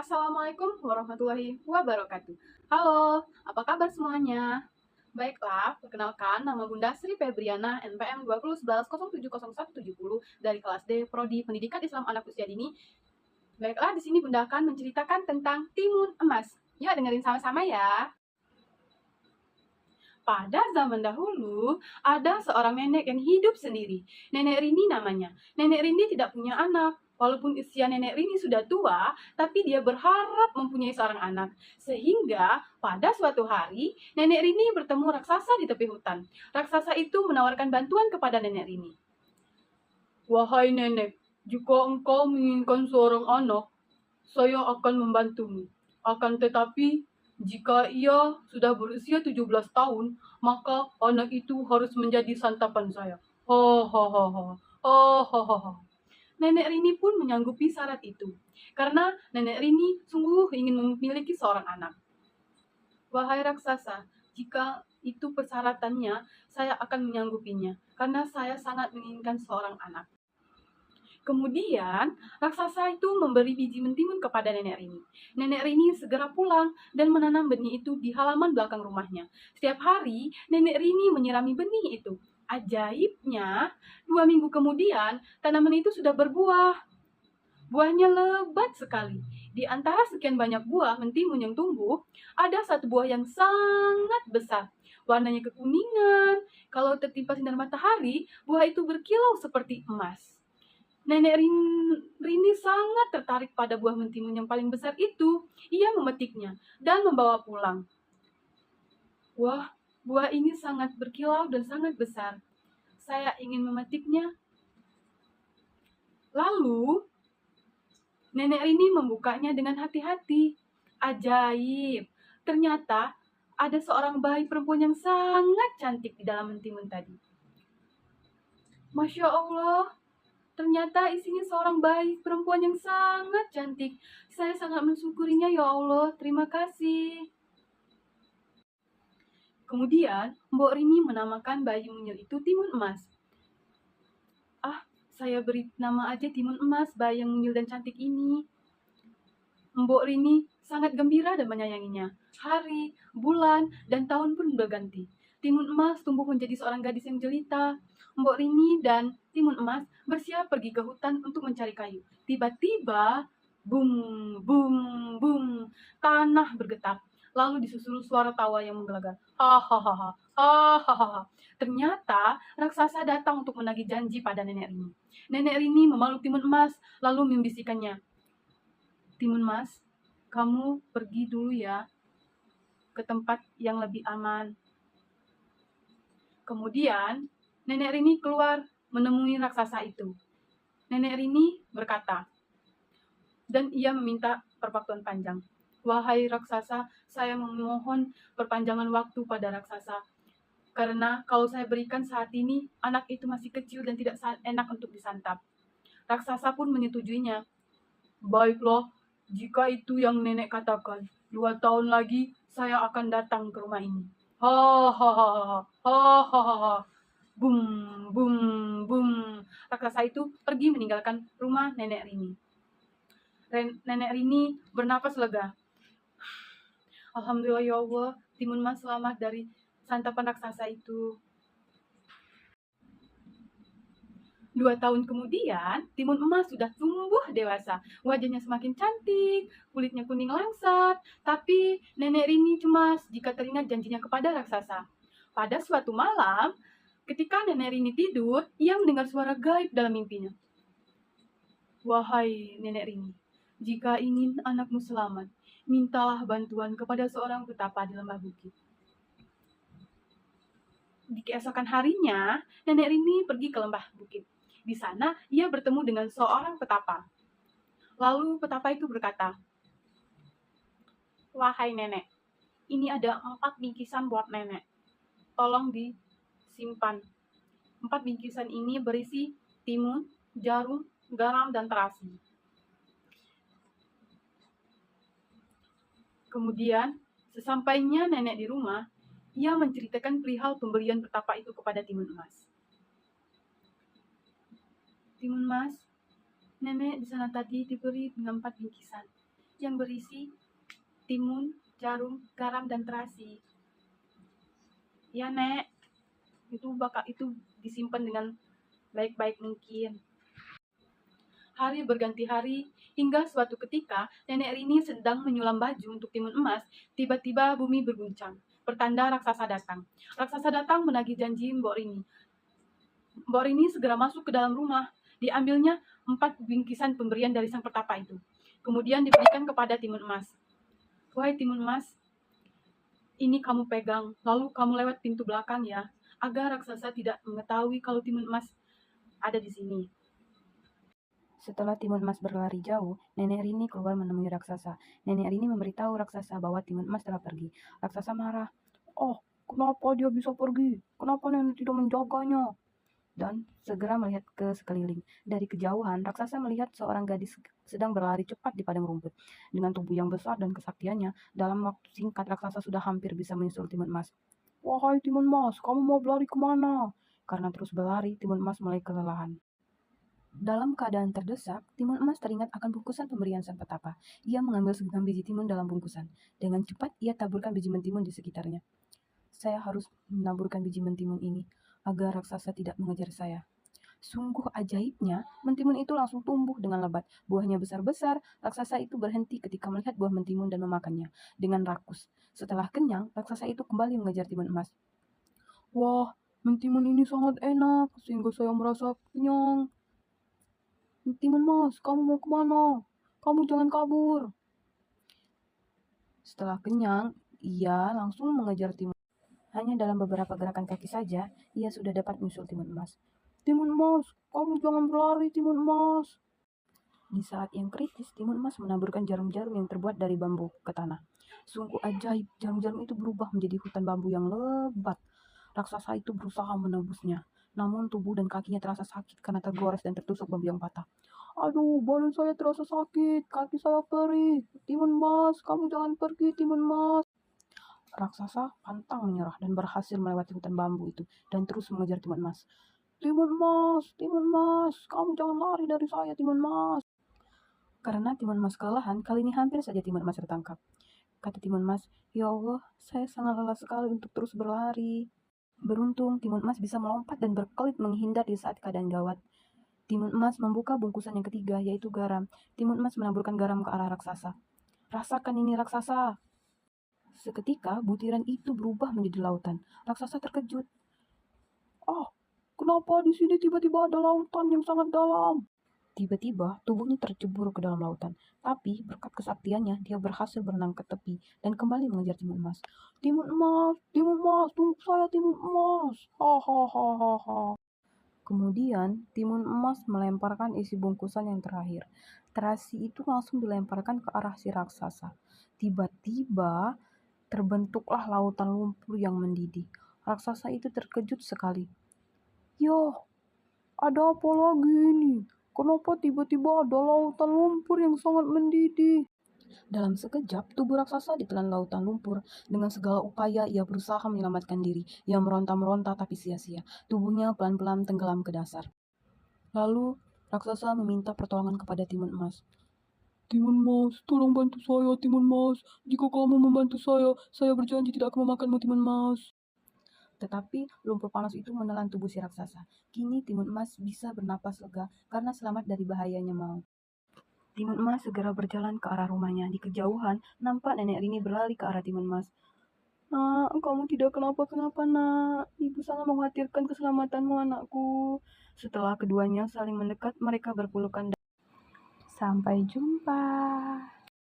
Assalamualaikum warahmatullahi wabarakatuh. Halo, apa kabar semuanya? Baiklah, perkenalkan nama Bunda Sri Febriana NPM 2011070170 dari kelas D Prodi Pendidikan Islam Anak Usia Dini. Baiklah, di sini Bunda akan menceritakan tentang timun emas. Ya, dengerin sama-sama ya. Pada zaman dahulu, ada seorang nenek yang hidup sendiri. Nenek Rini namanya. Nenek Rini tidak punya anak. Walaupun usia nenek Rini sudah tua, tapi dia berharap mempunyai seorang anak. Sehingga pada suatu hari, nenek Rini bertemu raksasa di tepi hutan. Raksasa itu menawarkan bantuan kepada nenek Rini. Wahai nenek, jika engkau menginginkan seorang anak, saya akan membantumu. Akan tetapi, jika ia sudah berusia 17 tahun, maka anak itu harus menjadi santapan saya. Ho ho ho ho. Ho ho ho ho. Nenek Rini pun menyanggupi syarat itu. Karena Nenek Rini sungguh ingin memiliki seorang anak. Wahai raksasa, jika itu persyaratannya, saya akan menyanggupinya. Karena saya sangat menginginkan seorang anak. Kemudian, raksasa itu memberi biji mentimun kepada Nenek Rini. Nenek Rini segera pulang dan menanam benih itu di halaman belakang rumahnya. Setiap hari, Nenek Rini menyirami benih itu. Ajaibnya, 2 minggu kemudian, tanaman itu sudah berbuah. Buahnya lebat sekali. Di antara sekian banyak buah mentimun yang tumbuh, ada satu buah yang sangat besar. Warnanya kekuningan. Kalau tertimpa sinar matahari, buah itu berkilau seperti emas. Nenek Rini sangat tertarik pada buah mentimun yang paling besar itu. Ia memetiknya dan membawa pulang. Wah, buah ini sangat berkilau dan sangat besar. Saya ingin memetiknya. Lalu, Nenek Rini membukanya dengan hati-hati. Ajaib. Ternyata ada seorang bayi perempuan yang sangat cantik di dalam mentimun tadi. Masya Allah, ternyata isinya seorang bayi perempuan yang sangat cantik. Saya sangat mensyukurinya ya Allah. Terima kasih. Kemudian, Mbok Rini menamakan bayi mungil itu Timun Emas. Saya beri nama aja Timun Emas, bayi yang mungil dan cantik ini. Mbok Rini sangat gembira dan menyayanginya. Hari, bulan, dan tahun pun berganti. Timun Emas tumbuh menjadi seorang gadis yang jelita. Mbok Rini dan Timun Emas bersiap pergi ke hutan untuk mencari kayu. Tiba-tiba, bum, bum, bum, tanah bergetar. Lalu disusul suara tawa yang menggelegar. Hahaha, hahaha. Ternyata raksasa datang untuk menagih janji pada Nenek Rini. Nenek Rini memeluk Timun Emas, lalu membisikkannya. Timun Emas, kamu pergi dulu ya ke tempat yang lebih aman. Kemudian, Nenek Rini keluar menemui raksasa itu. Nenek Rini berkata, dan ia meminta perpaktuan panjang. Wahai raksasa, saya memohon perpanjangan waktu pada raksasa. Karena kalau saya berikan saat ini, anak itu masih kecil dan tidak enak untuk disantap. Raksasa pun menyetujuinya. Baiklah, jika itu yang nenek katakan, 2 tahun lagi saya akan datang ke rumah ini. Hahaha, hahaha, bum, bum, bum. Raksasa itu pergi meninggalkan rumah Nenek Rini. Nenek Rini bernapas lega. Alhamdulillah ya Allah, Timun Mas selamat dari santapan raksasa itu. 2 tahun kemudian, Timun Emas sudah tumbuh dewasa. Wajahnya semakin cantik, kulitnya kuning langsat. Tapi Nenek Rini cemas jika teringat janjinya kepada raksasa. Pada suatu malam, ketika Nenek Rini tidur, ia mendengar suara gaib dalam mimpinya. Wahai Nenek Rini, jika ingin anakmu selamat, mintalah bantuan kepada seorang petapa di lembah bukit. Di keesokan harinya, Nenek Rini pergi ke lembah bukit. Di sana, ia bertemu dengan seorang petapa. Lalu petapa itu berkata, wahai nenek, ini ada 4 bingkisan buat nenek. Tolong disimpan. 4 bingkisan ini berisi timun, jarum, garam, dan terasi. Kemudian, sesampainya nenek di rumah, ia menceritakan perihal pemberian petapa itu kepada Timun Emas. Timun Emas, nenek di sana tadi diberi dengan 4 bingkisan. yang berisi timun, jarum, garam, dan terasi. Ya, Nek. Itu disimpan dengan baik-baik mungkin. Hari berganti hari, hingga suatu ketika Nenek Rini sedang menyulam baju untuk timun emas, tiba-tiba bumi berguncang. Pertanda raksasa datang. Raksasa datang menagih janji Mbok Rini. Mbok Rini segera masuk ke dalam rumah. Diambilnya 4 bingkisan pemberian dari sang pertapa itu. Kemudian diberikan kepada timun emas. Wahai timun emas, ini kamu pegang, lalu kamu lewat pintu belakang ya, agar raksasa tidak mengetahui kalau timun emas ada di sini. Setelah timun emas berlari jauh, Nenek Rini keluar menemui raksasa. Nenek Rini memberitahu raksasa bahwa timun emas telah pergi. Raksasa marah. Oh, kenapa dia bisa pergi? Kenapa nenek tidak menjaganya? Dan segera melihat ke sekeliling. Dari kejauhan, raksasa melihat seorang gadis sedang berlari cepat di padang rumput. Dengan tubuh yang besar dan kesaktiannya, dalam waktu singkat raksasa sudah hampir bisa menyusul timun emas. Wahai timun emas, kamu mau berlari kemana? Karena terus berlari, timun emas mulai kelelahan. Dalam keadaan terdesak, timun emas teringat akan bungkusan pemberian sang petapa. Ia mengambil segenggam biji timun dalam bungkusan. Dengan cepat, ia taburkan biji mentimun di sekitarnya. Saya harus menaburkan biji mentimun ini, agar raksasa tidak mengejar saya. Sungguh ajaibnya, mentimun itu langsung tumbuh dengan lebat. Buahnya besar-besar, raksasa itu berhenti ketika melihat buah mentimun dan memakannya dengan rakus. Setelah kenyang, raksasa itu kembali mengejar timun emas. Wah, mentimun ini sangat enak, sehingga saya merasa kenyang. Timun emas, kamu mau kemana? Kamu jangan kabur. Setelah kenyang, ia langsung mengejar timun. Hanya dalam beberapa gerakan kaki saja, ia sudah dapat menyusul timun emas. Timun emas, kamu jangan berlari, timun emas. Di saat yang kritis, timun emas menaburkan jarum-jarum yang terbuat dari bambu ke tanah. Sungguh ajaib, jarum-jarum itu berubah menjadi hutan bambu yang lebat. Raksasa itu berusaha menebusnya, namun tubuh dan kakinya terasa sakit karena tergores dan tertusuk bambu yang patah. Aduh, badan saya terasa sakit, kaki saya perih. Timun emas, kamu jangan pergi, timun emas. Raksasa pantang menyerah dan berhasil melewati hutan bambu itu dan terus mengejar timun emas. Timun emas, kamu jangan lari dari saya, timun emas. Karena timun emas kelelahan, kali ini hampir saja timun emas tertangkap. Kata timun emas, ya Allah, saya sangat lelah sekali untuk terus berlari. Beruntung, timun emas bisa melompat dan berkelit menghindar di saat keadaan gawat. Timun emas membuka bungkusan yang ketiga, yaitu garam. Timun emas menaburkan garam ke arah raksasa. Rasakan ini, raksasa. Seketika, butiran itu berubah menjadi lautan. Raksasa terkejut. Oh, kenapa di sini tiba-tiba ada lautan yang sangat dalam? Tiba-tiba, tubuhnya tercebur ke dalam lautan. Tapi, berkat kesaktiannya, dia berhasil berenang ke tepi dan kembali mengejar timun emas. Timun emas, tunggu saya, timun emas. Ha ha ha ha ha. Kemudian, timun emas melemparkan isi bungkusan yang terakhir. Terasi itu langsung dilemparkan ke arah si raksasa. Tiba-tiba, terbentuklah lautan lumpur yang mendidih. Raksasa itu terkejut sekali. Yo, ada apa lagi ini? Kenapa tiba-tiba ada lautan lumpur yang sangat mendidih? Dalam sekejap, tubuh raksasa ditelan lautan lumpur. Dengan segala upaya, ia berusaha menyelamatkan diri. Ia meronta-meronta tapi sia-sia. Tubuhnya pelan-pelan tenggelam ke dasar. Lalu, raksasa meminta pertolongan kepada timun emas. Timun emas, tolong bantu saya, timun emas. Jika kamu membantu saya berjanji tidak akan memakanmu, timun emas. Tetapi lumpur panas itu menelan tubuh si raksasa. Kini timun emas bisa bernapas lega karena selamat dari bahayanya maut. Timun emas segera berjalan ke arah rumahnya. Di kejauhan, nampak nenek Rini berlari ke arah timun emas. Nak, kamu tidak kenapa-kenapa, nak. Ibu sangat mengkhawatirkan keselamatanmu, anakku. Setelah keduanya saling mendekat, mereka berpelukan. Sampai jumpa.